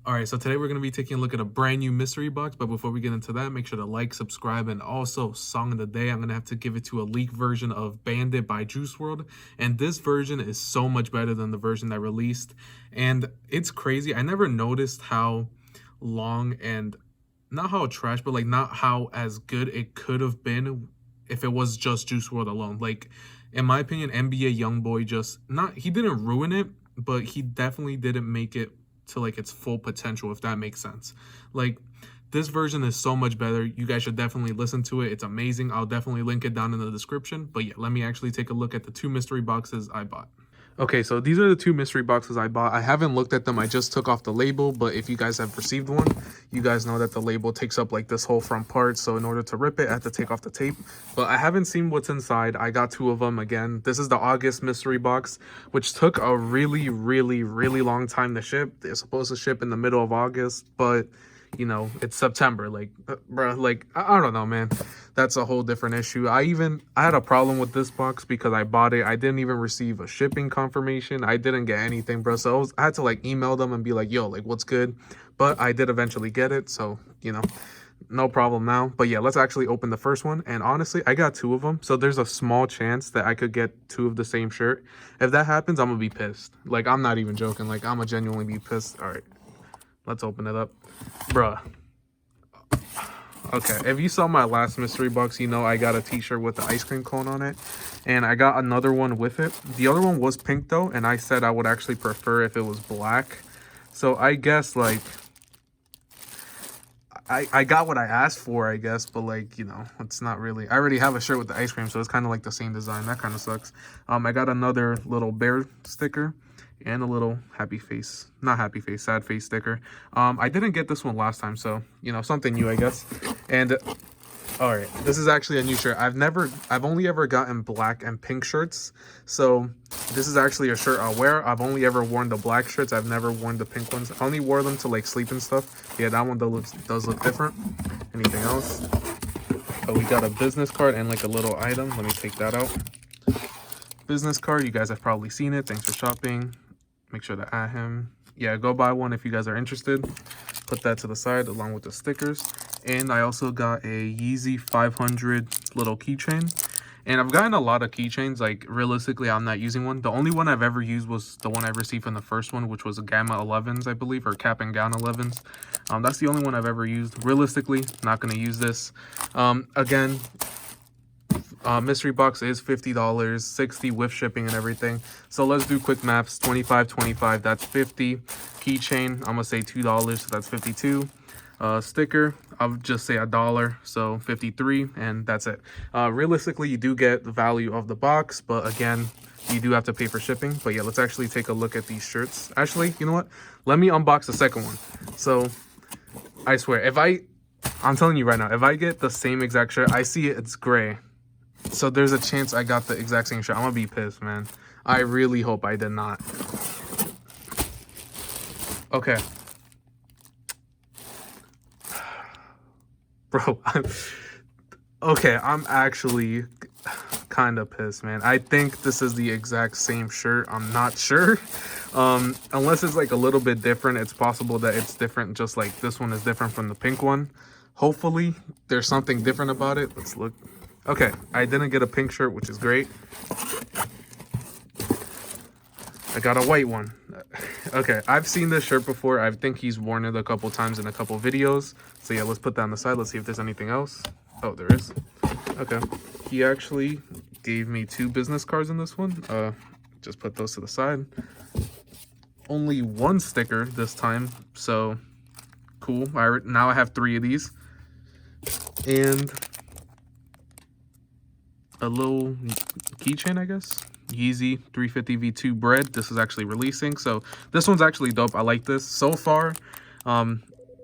All right, so today we're going to be taking a look at a brand new mystery box, but before we get into that, make sure to like, subscribe, and also song of the day. I'm going to have to give it to a leaked version of Bandit by Juice WRLD, and this version is so much better than the version that released, and it's crazy. I never noticed how long and not how trash, but like not how as good it could have been if it was just Juice WRLD alone. Like, in my opinion, NBA YoungBoy just he didn't ruin it, but he definitely didn't make it to like its full potential, if that makes sense. Like, this version is so much better. You guys should definitely listen to it. It's amazing. I'll definitely link it down in the description. But yeah, let me actually take a look at the two mystery boxes I bought. Okay, so these are the two mystery boxes I bought. I haven't looked at them. I just took off the label, but if you guys have received one, you guys know that the label takes up like this whole front part. So in order to rip it, I have to take off the tape. But I haven't seen what's inside. I got two of them again. This is the August mystery box, which took a really long time to ship. They're supposed to ship in the middle of August, but you know, it's September. Like, bro, like, I don't know, man. That's a whole different issue. I had a problem with this box because I bought it. I didn't even receive a shipping confirmation. I didn't get anything, bro. So I had to like email them and be like, yo, like, what's good? But I did eventually get it. So, you know, no problem now. But yeah, let's actually open the first one. And honestly, I got two of them. So there's a small chance that I could get two of the same shirt. If that happens, I'm gonna be pissed. Like, I'm not even joking. Like, I'm gonna genuinely be pissed. All right, let's open it up. Bruh. Okay, if you saw my last mystery box, you know I got a t-shirt with the ice cream cone on it. And I got another one with it. The other one was pink though, and I said I would actually prefer if it was black. So I guess like I got what I asked for, I guess, but like, you know, it's not really. I already have a shirt with the ice cream, so it's kind of like the same design. That kind of sucks. I got another little bear sticker and a little sad face sticker. I didn't get this one last time, so you know, something new, I guess. And all right, this is actually a new shirt. I've only ever gotten black and pink shirts, so this is actually a shirt I'll wear. I've only ever worn the black shirts. I've never worn the pink ones. I only wore them to like sleep and stuff. Yeah, that one does look different. Anything else? Oh, we got a business card and like a little item. Let me take that out. Business card. You guys have probably seen it. Thanks for shopping. Make sure to add him. Yeah, go buy one if you guys are interested. Put that to the side along with the stickers. And I also got a Yeezy 500 little keychain. And I've gotten a lot of keychains. Like, realistically, I'm not using one. The only one I've ever used was the one I received from the first one, which was a Gamma 11s, I believe, or Cap and Gown 11s. That's the only one I've ever used. Realistically, not going to use this. Again, mystery box is $50, $60 with shipping and everything. So let's do quick maths. 25, that's 50. Keychain, I'm gonna say $2, so that's 52. Sticker, I'll just say $1, so 53, and that's it. Realistically, you do get the value of the box, but again, you do have to pay for shipping. But yeah, let's actually take a look at these shirts. Actually, you know what? Let me unbox the second one. So I swear, I'm telling you right now, if I get the same exact shirt, I see it's gray. So there's a chance I got the exact same shirt. I'm gonna be pissed, man. I really hope I did not. Okay. Bro, I'm actually kind of pissed, man. I think this is the exact same shirt. I'm not sure. Unless it's like a little bit different. It's possible that it's different, just like this one is different from the pink one. Hopefully, there's something different about it. Let's look. Okay, I didn't get a pink shirt, which is great. I got a white one. Okay, I've seen this shirt before. I think he's worn it a couple times in a couple videos. So yeah, let's put that on the side. Let's see if there's anything else. Oh, there is. Okay, he actually gave me 2 business cards in this one. Just put those to the side. Only 1 sticker this time, so cool. Now I have 3 of these. And a little keychain, I guess. Yeezy 350 V2 bread. This is actually releasing, so this one's actually dope. I like this so far.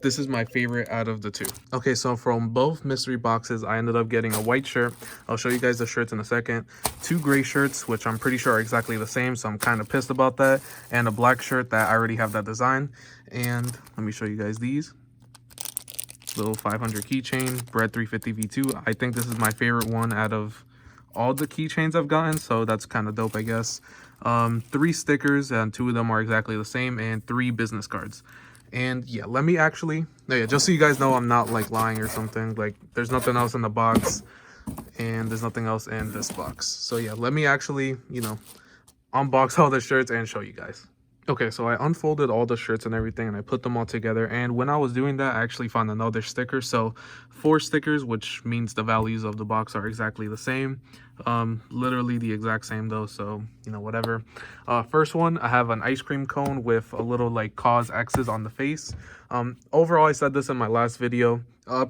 This is my favorite out of the 2. Okay, so from both mystery boxes, I ended up getting a white shirt. I'll show you guys the shirts in a second. 2 gray shirts, which I'm pretty sure are exactly the same, so I'm kind of pissed about that. And a black shirt that I already have that design. And let me show you guys these. Little 500 keychain, bread 350 V2. I think this is my favorite one out of all the keychains I've gotten, so that's kind of dope, I guess. 3 stickers, and 2 of them are exactly the same, and 3 business cards. And yeah, let me actually, no, yeah, just so you guys know, I'm not like lying or something. Like, there's nothing else in the box, and there's nothing else in this box. So yeah, let me actually, you know, unbox all the shirts and show you guys. Okay, so I unfolded all the shirts and everything, and I put them all together. And when I was doing that, I actually found another sticker. So 4 stickers, which means the values of the box are exactly the same. Literally the exact same though, so you know, whatever. First one, I have an ice cream cone with a little like cause X's on the face. Overall, I said this in my last video.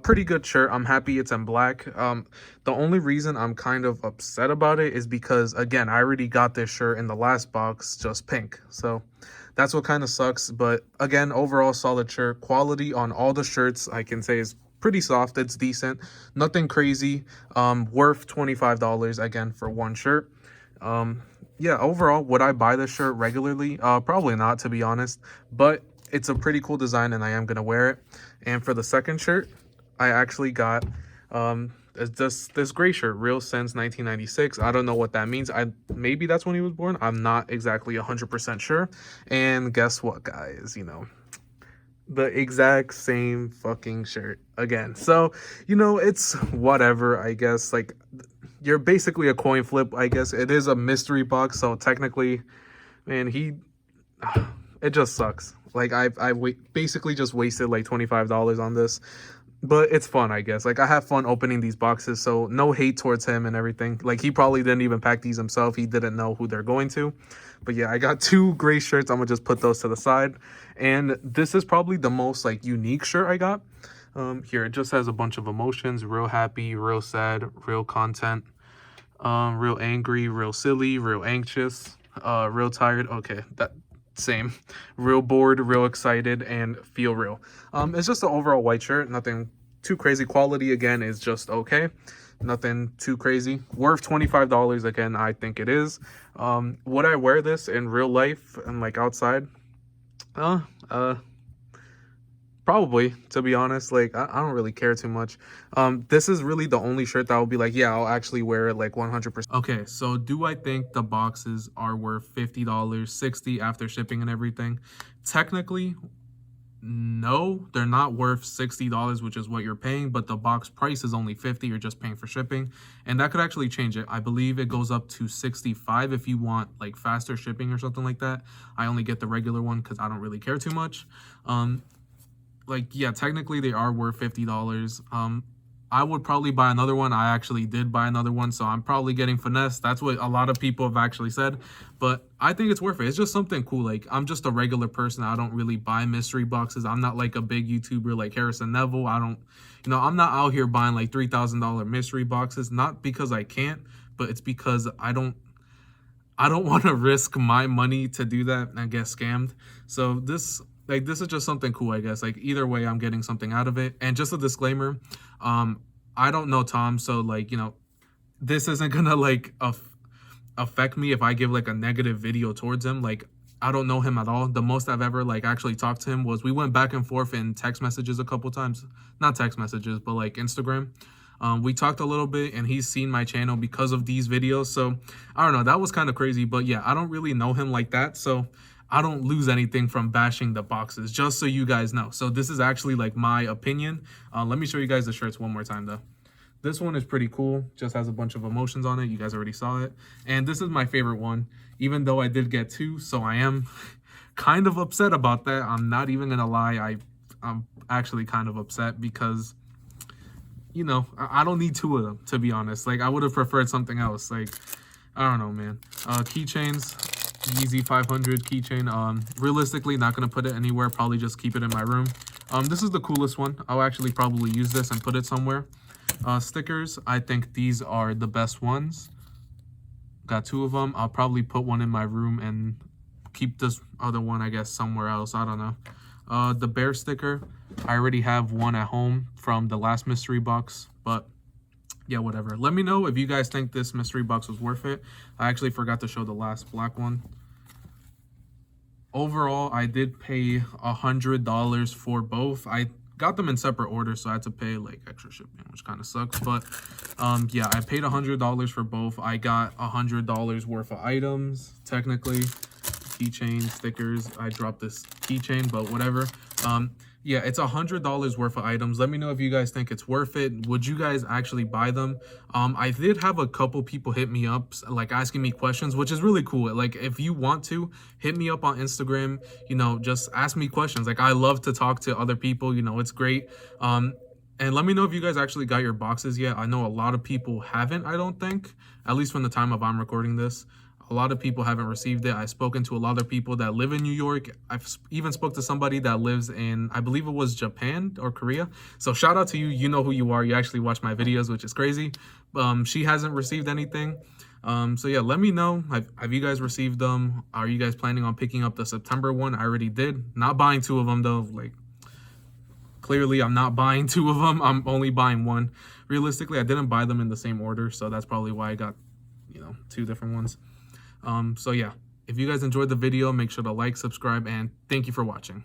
Pretty good shirt. I'm happy it's in black. The only reason I'm kind of upset about it is because, again, I already got this shirt in the last box, just pink. So that's what kind of sucks. But again, overall solid shirt. Quality on all the shirts, I can say, is pretty soft. It's decent. Nothing crazy. Worth $25 again for one shirt. Yeah, overall, would I buy this shirt regularly? Probably not, to be honest. But it's a pretty cool design, and I am gonna wear it. And for the second shirt, I actually got this gray shirt, real since 1996. I don't know what that means. Maybe that's when he was born. I'm not exactly 100% sure. And guess what, guys? You know, the exact same fucking shirt again. So, you know, it's whatever, I guess. Like, you're basically a coin flip, I guess. It is a mystery box, so technically, man, it just sucks. Like, I basically just wasted like $25 on this. But it's fun, I guess. Like, I have fun opening these boxes, so no hate towards him and everything. Like, he probably didn't even pack these himself. He didn't know who they're going to. But yeah, I got 2 gray shirts. I'm gonna just put those to the side. And this is probably the most like unique shirt I got. Here, it just has a bunch of emotions: real happy, real sad, real content, real angry, real silly, real anxious, real tired. Okay, that same. Real bored, real excited, and feel real. It's just an overall white shirt. Nothing too crazy. Quality again is just okay. Nothing too crazy. Worth $25 again, I think it is. Would I wear this in real life and like outside? Probably, to be honest. Like, I don't really care too much. This is really the only shirt that will be like, yeah, I'll actually wear it like 100%. Okay, so do I think the boxes are worth $50, $60 after shipping and everything? Technically, no, they're not worth $60, which is what you're paying, but the box price is only $50. You're just paying for shipping, and that could actually change it. I believe it goes up to $65 if you want like faster shipping or something like that. I only get the regular one because I don't really care too much. Like, yeah, technically they are worth $50. I would probably buy another one. I actually did buy another one, so I'm probably getting finessed. That's what a lot of people have actually said, but I think it's worth it. It's just something cool. Like, I'm just a regular person. I don't really buy mystery boxes. I'm not like a big YouTuber like Harrison Neville. I'm not out here buying like $3,000 mystery boxes, not because I can't, but it's because I don't want to risk my money to do that and get scammed. So this is just something cool, I guess. Like, either way, I'm getting something out of it. And just a disclaimer, I don't know Tom, so like, you know, this isn't gonna like affect me if I give like a negative video towards him. Like, I don't know him at all. The most I've ever like actually talked to him was we went back and forth in text messages a couple times. Not text messages, but like Instagram. We talked a little bit, and he's seen my channel because of these videos. So I don't know, that was kind of crazy. But yeah, I don't really know him like that, so I don't lose anything from bashing the boxes, just so you guys know. So this is actually like my opinion. Let me show you guys the shirts one more time though. This one is pretty cool, just has a bunch of emotions on it. You guys already saw it. And this is my favorite one, even though I did get 2, so I am kind of upset about that. I'm not even gonna lie, I'm actually kind of upset because, you know, I don't need 2 of them, to be honest. Like, I would have preferred something else. Like, I don't know, man. Keychains. Yeezy 500 keychain. Realistically, not gonna put it anywhere. Probably just keep it in my room. This is the coolest one. I'll actually probably use this and put it somewhere. Stickers. I think these are the best ones. Got 2 of them. I'll probably put one in my room and keep this other one, I guess, somewhere else. I don't know. The bear sticker. I already have one at home from the last mystery box, but yeah, whatever. Let me know if you guys think this mystery box was worth it. I actually forgot to show the last black one. Overall, I did pay $100 for both. I got them in separate orders, so I had to pay like extra shipping, which kind of sucks. But yeah, I paid $100 for both. I got $100 worth of items, technically. keychain stickers. I dropped this keychain, but whatever. Yeah, it's $100 worth of items. Let me know if you guys think it's worth it. Would you guys actually buy them? I did have a couple people hit me up, like asking me questions, which is really cool. Like, if you want to, hit me up on Instagram, you know, just ask me questions. Like, I love to talk to other people, you know, it's great. And let me know if you guys actually got your boxes yet. I know a lot of people haven't, I don't think, at least from the time of I'm recording this. A lot of people haven't received it. I've spoken to a lot of people that live in New York. I've even spoke to somebody that lives in, I believe it was Japan or Korea. So shout out to you. You know who you are. You actually watch my videos, which is crazy. She hasn't received anything. So yeah, let me know. Have you guys received them? Are you guys planning on picking up the September one? I already did. Not buying 2 of them though. Like, clearly I'm not buying 2 of them. I'm only buying 1. Realistically, I didn't buy them in the same order. So that's probably why I got, you know, 2 different ones. So yeah, if you guys enjoyed the video, make sure to like, subscribe, and thank you for watching.